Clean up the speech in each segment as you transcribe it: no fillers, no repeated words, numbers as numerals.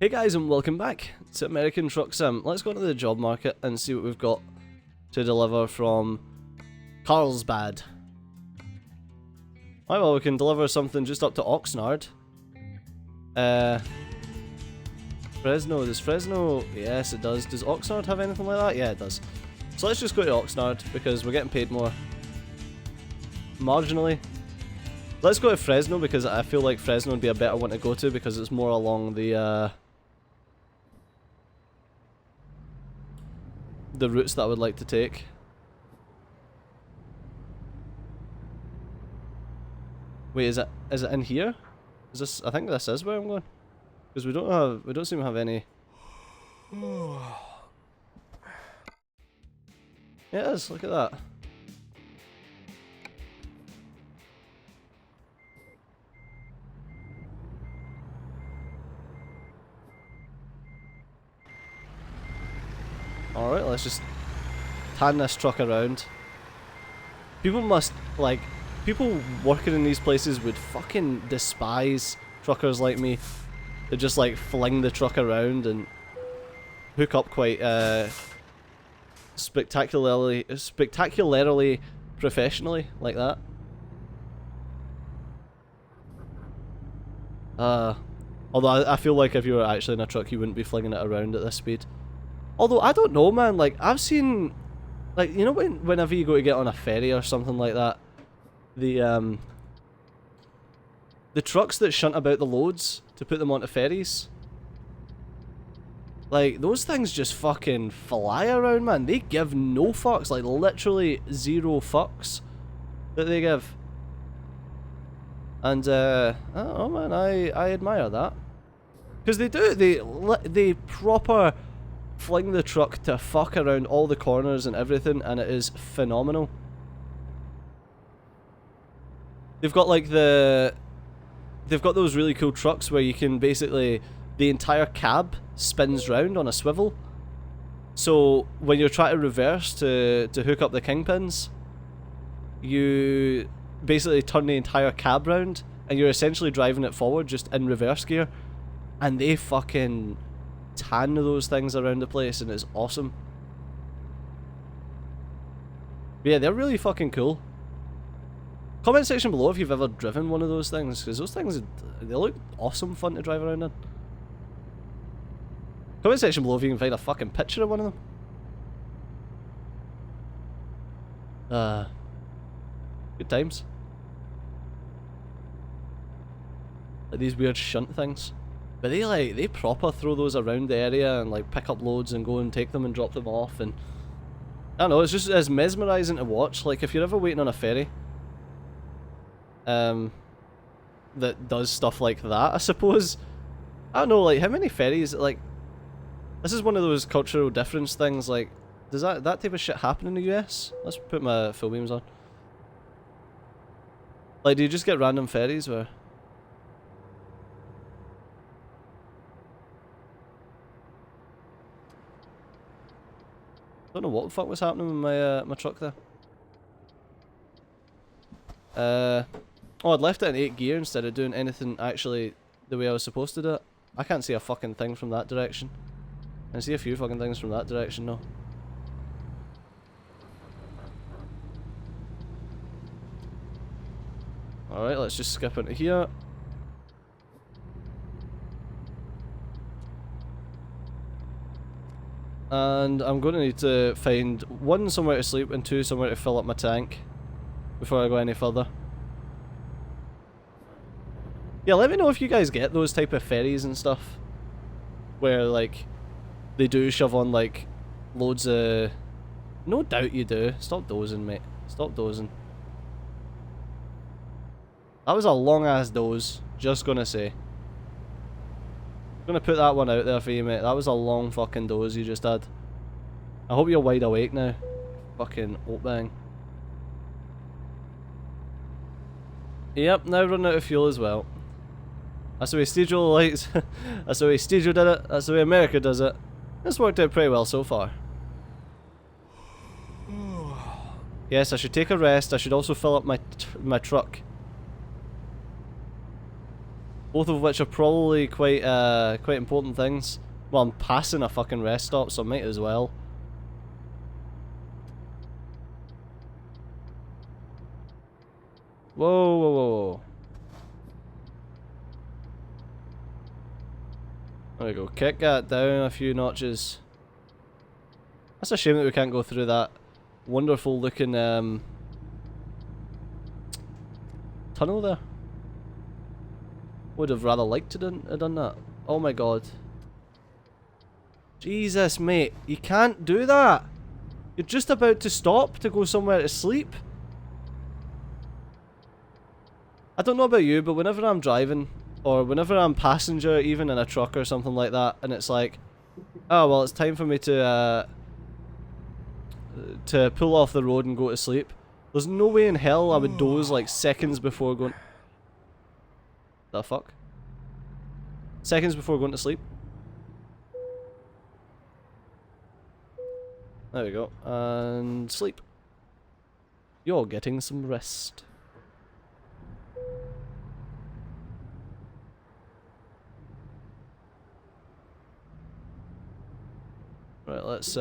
Hey guys, and welcome back to American Truck Sim. Let's go into the job market and see what we've got to deliver from Carlsbad. Right, well, we can deliver something just up to Oxnard. Fresno, does Fresno? Yes, it does. Does Oxnard have anything like that? Yeah, it does. So let's just go to Oxnard because we're getting paid more. Marginally. Let's go to Fresno because I feel like Fresno would be a better one to go to because it's more along the routes that I would like to take. Wait, is it in here? Is this? I think this is where I'm going, because we don't seem to have any. Yeah, it is. Look at that. Alright, let's just tan this truck around. People must, like, people working in these places would fucking despise truckers like me. They just, like, fling the truck around and hook up quite, spectacularly professionally, like that. Although I feel like if you were actually in a truck, you wouldn't be flinging it around at this speed. Although, I don't know, man, like, I've seen, like, you know whenever you go to get on a ferry or something like that, the trucks that shunt about the loads to put them onto ferries, like, those things just fucking fly around, man. They give no fucks, like, literally zero fucks that they give. And, I don't know, man, I admire that. Because they do, they proper fling the truck to fuck around all the corners and everything, and it is phenomenal. They've got like they've got those really cool trucks where you can basically, the entire cab spins round on a swivel. So when you're trying to reverse to hook up the kingpins, you basically turn the entire cab round and you're essentially driving it forward just in reverse gear, and they fucking tan those things around the place, and it's awesome. But yeah, they're really fucking cool. Comment section below if you've ever driven one of those things, because those things, they look awesome fun to drive around in. Comment section below if you can find a fucking picture of one of them. Good times. Like these weird shunt things. But they proper throw those around the area and like pick up loads and go and take them and drop them off, and I don't know, it's mesmerising to watch. Like if you're ever waiting on a ferry that does stuff like that, I suppose. I don't know, like how many ferries, like, this is one of those cultural difference things, like, does that type of shit happen in the US? Let's put my full beams on. Like, do you just get random ferries where I don't know what the fuck was happening with my my truck there. Oh, I'd left it in 8th gear instead of doing anything actually the way I was supposed to do it. I can't see a fucking thing from that direction. I see a few fucking things from that direction, though. Alright, let's just skip into here. And I'm going to need to find 1, somewhere to sleep, and 2, somewhere to fill up my tank before I go any further. Yeah, let me know if you guys get those type of ferries and stuff where, like, they do shove on, like, loads of... No doubt you do. Stop dozing, mate. Stop dozing. That was a long-ass doze. Just gonna say. Gonna put that one out there for you, mate. That was a long fucking doze you just had. I hope you're wide awake now. Fucking oat bang. Yep, now running out of fuel as well. That's the way Steejo likes. That's the way Steejo did it. That's the way America does it. It's worked out pretty well so far. Yes, I should take a rest. I should also fill up my truck. Both of which are probably quite important things. Well, I'm passing a fucking rest stop, so I might as well. Whoa, whoa, whoa, whoa. There we go. Kick that down a few notches. That's a shame that we can't go through that wonderful looking tunnel there. Would have rather liked to have done that. Oh my god. Jesus, mate. You can't do that. You're just about to stop to go somewhere to sleep. I don't know about you, but whenever I'm driving, or whenever I'm passenger, even in a truck or something like that, and it's like, oh well, it's time for me to pull off the road and go to sleep. There's no way in hell I would doze like seconds before going... The fuck? Seconds before going to sleep. There we go. And sleep. You're getting some rest. Right, let's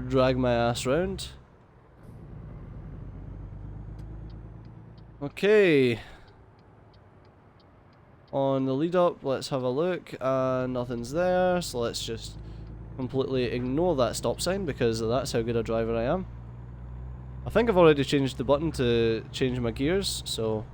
drag my ass round. Okay. On the lead up, let's have a look. Nothing's there, so let's just completely ignore that stop sign because that's how good a driver I am. I think I've already changed the button to change my gears, so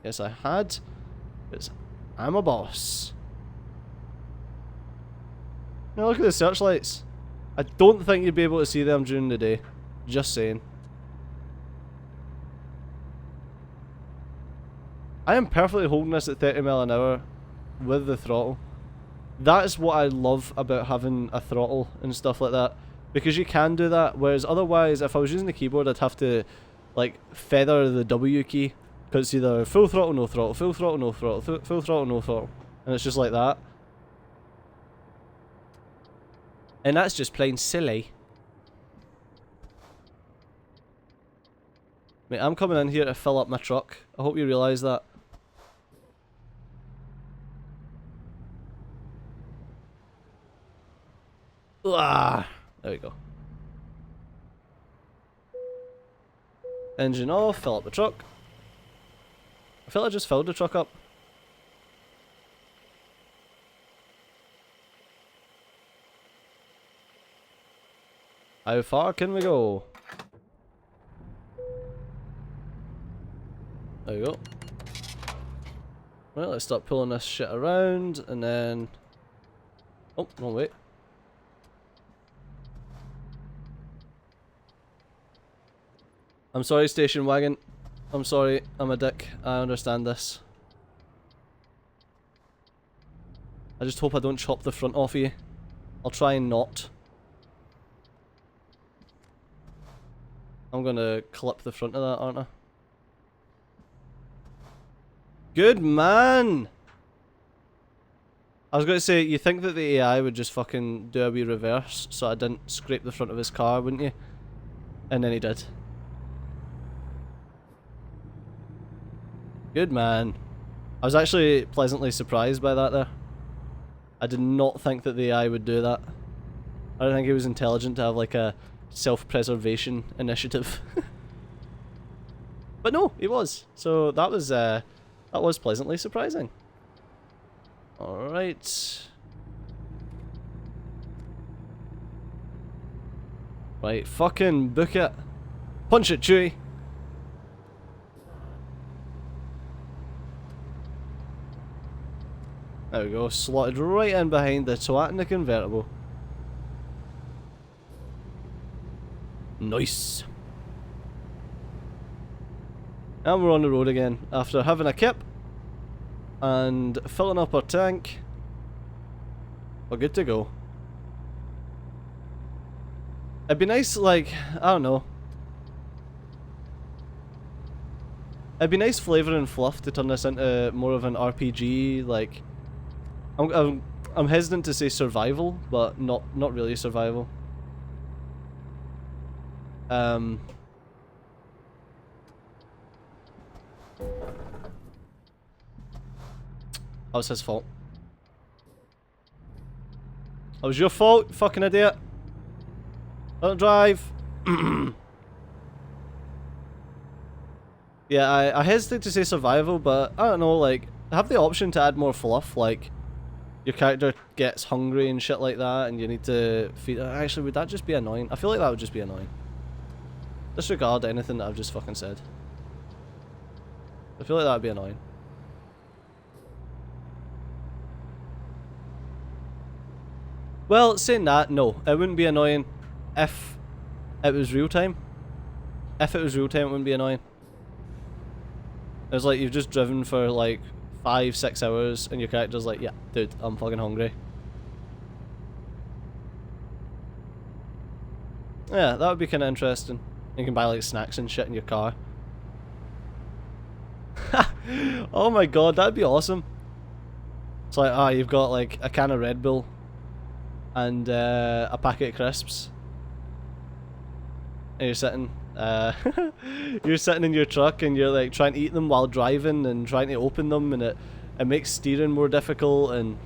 yes I had. Because I'm a boss. Now look at the searchlights. I don't think you'd be able to see them during the day. Just saying. I am perfectly holding this at 30 mph an hour with the throttle. That's what I love about having a throttle and stuff like that. Because you can do that, whereas otherwise if I was using the keyboard I'd have to like feather the W key. Because it's either full throttle, no throttle, full throttle, no throttle, full throttle, no throttle. And it's just like that. And that's just plain silly. Mate, I'm coming in here to fill up my truck. I hope you realise that. Ah, there we go. Engine off, fill up the truck. I feel like I just filled the truck up. How far can we go? There we go. Right, let's start pulling this shit around and then... Oh, no wait. I'm sorry, station wagon. I'm sorry, I'm a dick. I understand this. I just hope I don't chop the front off you. I'll try and not. I'm gonna clip the front of that, aren't I? Good man! I was gonna say, you think that the AI would just fucking do a wee reverse so I didn't scrape the front of his car, wouldn't you? And then he did. Good man. I was actually pleasantly surprised by that there. I did not think that the AI would do that. I don't think it was intelligent to have like a self-preservation initiative. But no, he was. So that was pleasantly surprising. Alright. Right, fucking book it. Punch it, Chewie. There we go, slotted right in behind the twat in the convertible. Nice. And we're on the road again after having a kip and filling up our tank. We're good to go. It'd be nice, like, I don't know. It'd be nice flavour and fluff to turn this into more of an RPG, like... I'm hesitant to say survival, but not really survival. That was his fault. That was your fault, fucking idiot. Don't drive. Yeah, I hesitate to say survival, but I don't know, like, have the option to add more fluff, like, your character gets hungry and shit like that, and you need to feed. Actually, would that just be annoying? I feel like that would just be annoying. Disregard anything that I've just fucking said. I feel like that would be annoying. Well, saying that, no, it wouldn't be annoying if it was real time. If it was real time, it wouldn't be annoying. It's like you've just driven for like 5-6 hours and your character's like, yeah, dude, I'm fucking hungry. Yeah, that would be kind of interesting. You can buy like snacks and shit in your car. Oh my god, that'd be awesome. It's like, ah, you've got like a can of Red Bull and a packet of crisps. And you're sitting, you're sitting in your truck and you're like trying to eat them while driving and trying to open them, and it makes steering more difficult, and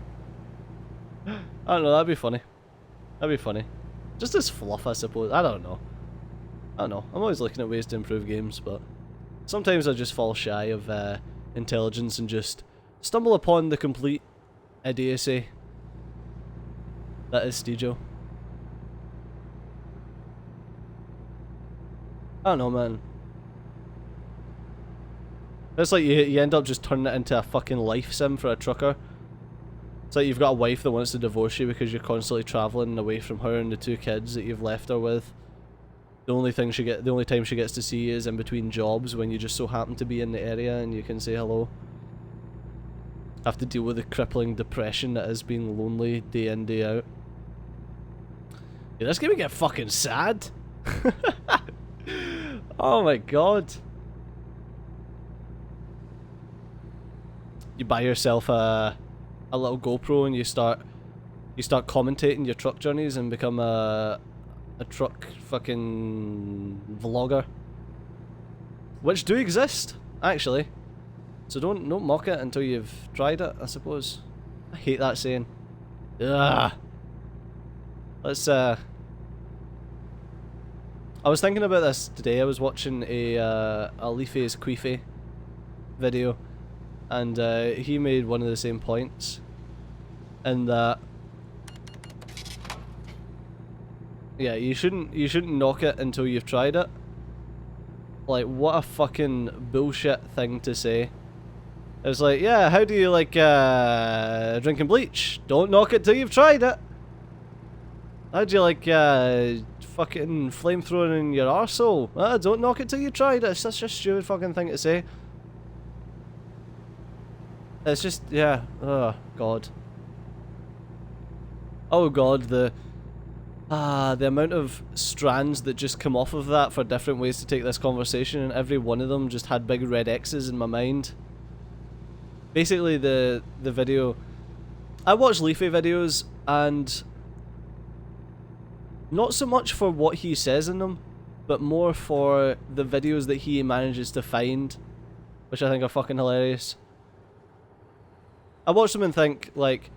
I don't know, that'd be funny. That'd be funny. Just as fluff, I suppose. I don't know. I'm always looking at ways to improve games, but sometimes I just fall shy of intelligence and just stumble upon the complete idiocy that is Steejo. I don't know, man. It's like you end up just turning it into a fucking life sim for a trucker. It's like you've got a wife that wants to divorce you because you're constantly travelling away from her and the 2 kids that you've left her with. The only time she gets to see you is in between jobs when you just so happen to be in the area and you can say hello. Have to deal with the crippling depression that is being lonely day in, day out. Yeah, this game get fucking sad. Oh my god. You buy yourself a little GoPro and you start commentating your truck journeys and become a truck fucking vlogger. Which do exist, actually. So don't mock it until you've tried it, I suppose. I hate that saying. Ugh. Let's I was thinking about this today. I was watching a Leafy's Queefy video, and he made one of the same points, and that yeah, you shouldn't knock it until you've tried it. Like, what a fucking bullshit thing to say. It's like, yeah, how do you like drinking bleach? Don't knock it till you've tried it. How do you like fucking flamethrowing in your arsehole? Don't knock it till you tried it. It's such a stupid fucking thing to say. It's just, yeah, oh god. Oh god, the amount of strands that just come off of that for different ways to take this conversation, and every one of them just had big red X's in my mind. Basically, the video, I watch Leafy videos, and not so much for what he says in them, but more for the videos that he manages to find, which I think are fucking hilarious. I watch them and think, like,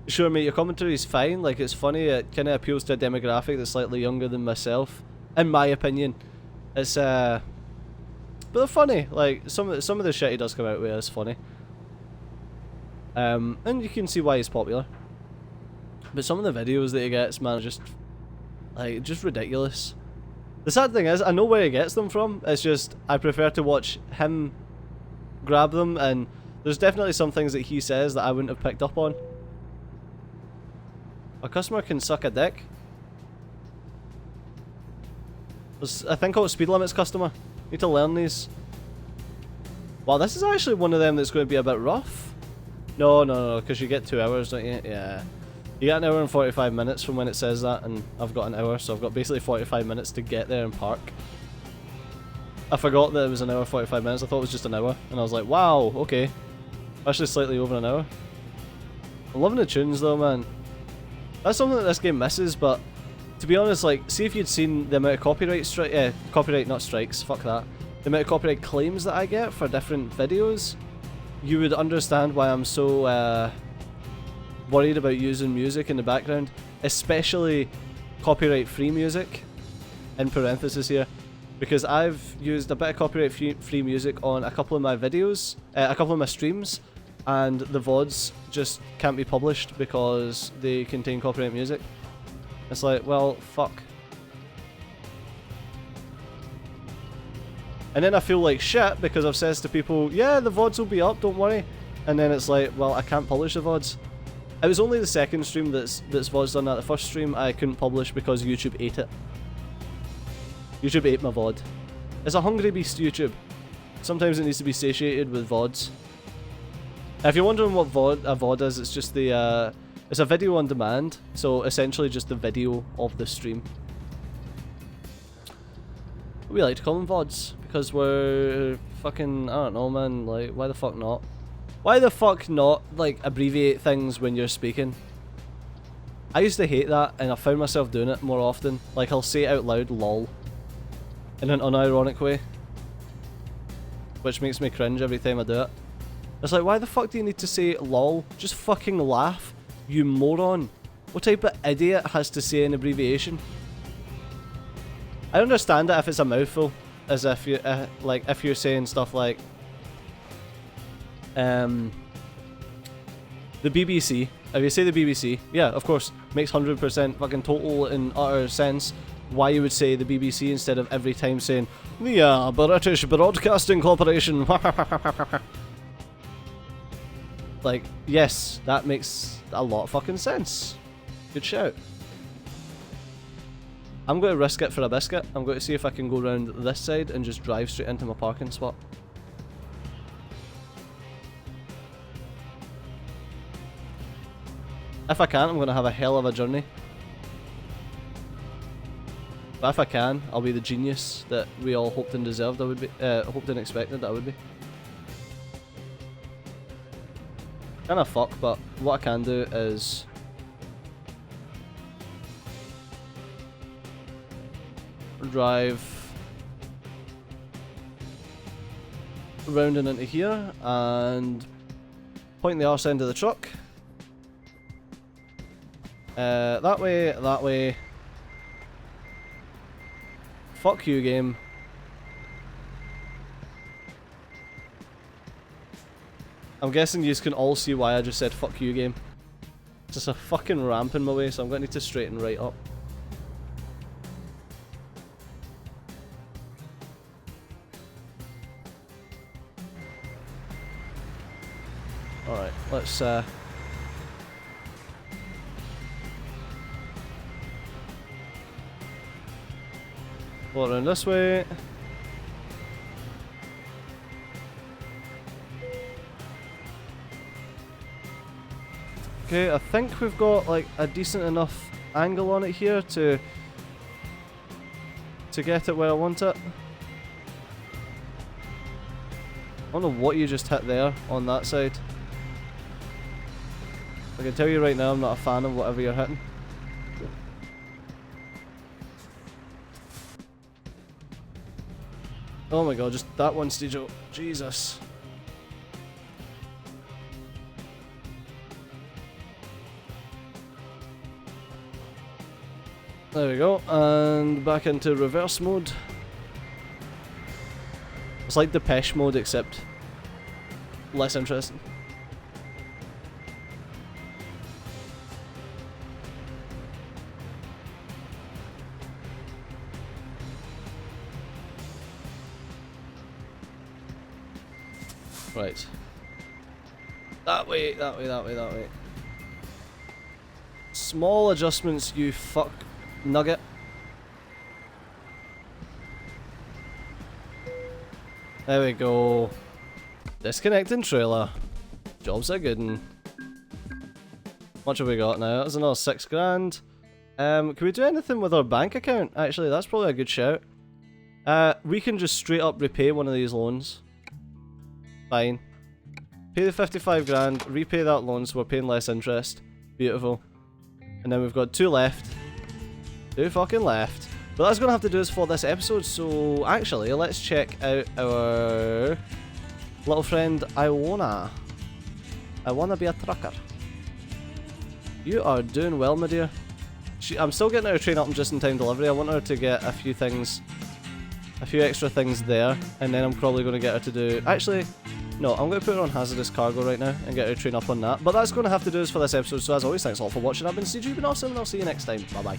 sure mate, your commentary is fine, like, it's funny, it kind of appeals to a demographic that's slightly younger than myself, in my opinion. It's, but they're funny, like, some of the shit he does come out with is funny. And you can see why he's popular. But some of the videos that he gets, man, are just, like, just ridiculous. The sad thing is, I know where he gets them from, it's just, I prefer to watch him grab them, and there's definitely some things that he says that I wouldn't have picked up on. A customer can suck a dick. There's a thing called speed limits customer. Need to learn these. Wow, this is actually one of them that's going to be a bit rough. No, because you get 2 hours, don't you? Yeah. You get an hour and 45 minutes from when it says that, and I've got an hour, so I've got basically 45 minutes to get there and park. I forgot that it was an hour 45 minutes, I thought it was just an hour, and I was like, wow, okay. Actually slightly over an hour. I'm loving the tunes though, man. That's something that this game misses, but To be honest, like, see if you'd seen the amount of copyright not strikes, fuck that. The amount of copyright claims that I get for different videos, you would understand why I'm so worried about using music in the background, especially copyright-free music, in parenthesis here, because I've used a bit of copyright-free music on a couple of my videos, a couple of my streams, and the VODs just can't be published because they contain copyright music. It's like, well, fuck. And then I feel like shit because I've said to people, yeah, the VODs will be up, don't worry. And then it's like, well, I can't publish the VODs. It was only the second stream that's VODs done that. The first stream I couldn't publish because YouTube ate it. YouTube ate my VOD. It's a hungry beast, YouTube. Sometimes it needs to be satiated with VODs. If you're wondering what a VOD is, it's just the, it's a video on demand, so essentially just the video of the stream. We like to call them VODs, because we're fucking, I don't know man, like, why the fuck not? Why the fuck not, like, abbreviate things when you're speaking? I used to hate that, and I found myself doing it more often. Like, I'll say out loud, lol, in an unironic way, which makes me cringe every time I do it. It's like, why the fuck do you need to say lol? Just fucking laugh, you moron. What type of idiot has to say an abbreviation? I understand it if it's a mouthful, as if you, like, if you're saying stuff like, the BBC. If you say the BBC, yeah, of course, makes 100% fucking total and utter sense why you would say the BBC instead of every time saying, the British Broadcasting Corporation. Like, yes, that makes a lot of fucking sense. Good shout. I'm going to risk it for a biscuit. I'm going to see if I can go around this side and just drive straight into my parking spot. If I can't, I'm going to have a hell of a journey. But if I can, I'll be the genius that we all hoped and deserved I would be, hoped and expected that I would be. Kinda fuck, but what I can do is drive round and into here and point the arse end of the truck. That way, that way. Fuck you, game. I'm guessing you can all see why I just said fuck you, game. It's just a fucking ramp in my way, so I'm going to need to straighten right up. Alright, let's go around this way. Okay, I think we've got like a decent enough angle on it here to get it where I want it. I don't know what you just hit there on that side. I can tell you right now I'm not a fan of whatever you're hitting. Oh my god, just that one stage, oh, Jesus. There we go, and back into reverse mode. It's like Depeche mode, except less interesting. Right. That way, that way, that way, that way. Small adjustments, you fuck nugget. There we go. Disconnecting trailer. Job's a good one. What have we got now? That's another $6 grand. Can we do anything with our bank account? Actually, that's probably a good shout. We can just straight up repay one of these loans. Fine. Pay the 55 grand, repay that loan so we're paying less interest. Beautiful. And then we've got 2 left. Too fucking left. But that's going to have to do us for this episode, so actually, let's check out our little friend, Iona. I wanna be a trucker. You are doing well, my dear. I'm still getting her train up in just-in-time delivery. I want her to get a few extra things there, and then I'm probably going to get her to do... Actually, no, I'm going to put her on hazardous cargo right now and get her train up on that. But that's going to have to do us for this episode, so as always, thanks a lot for watching. I've been CJ, and I'll see you next time. Bye-bye.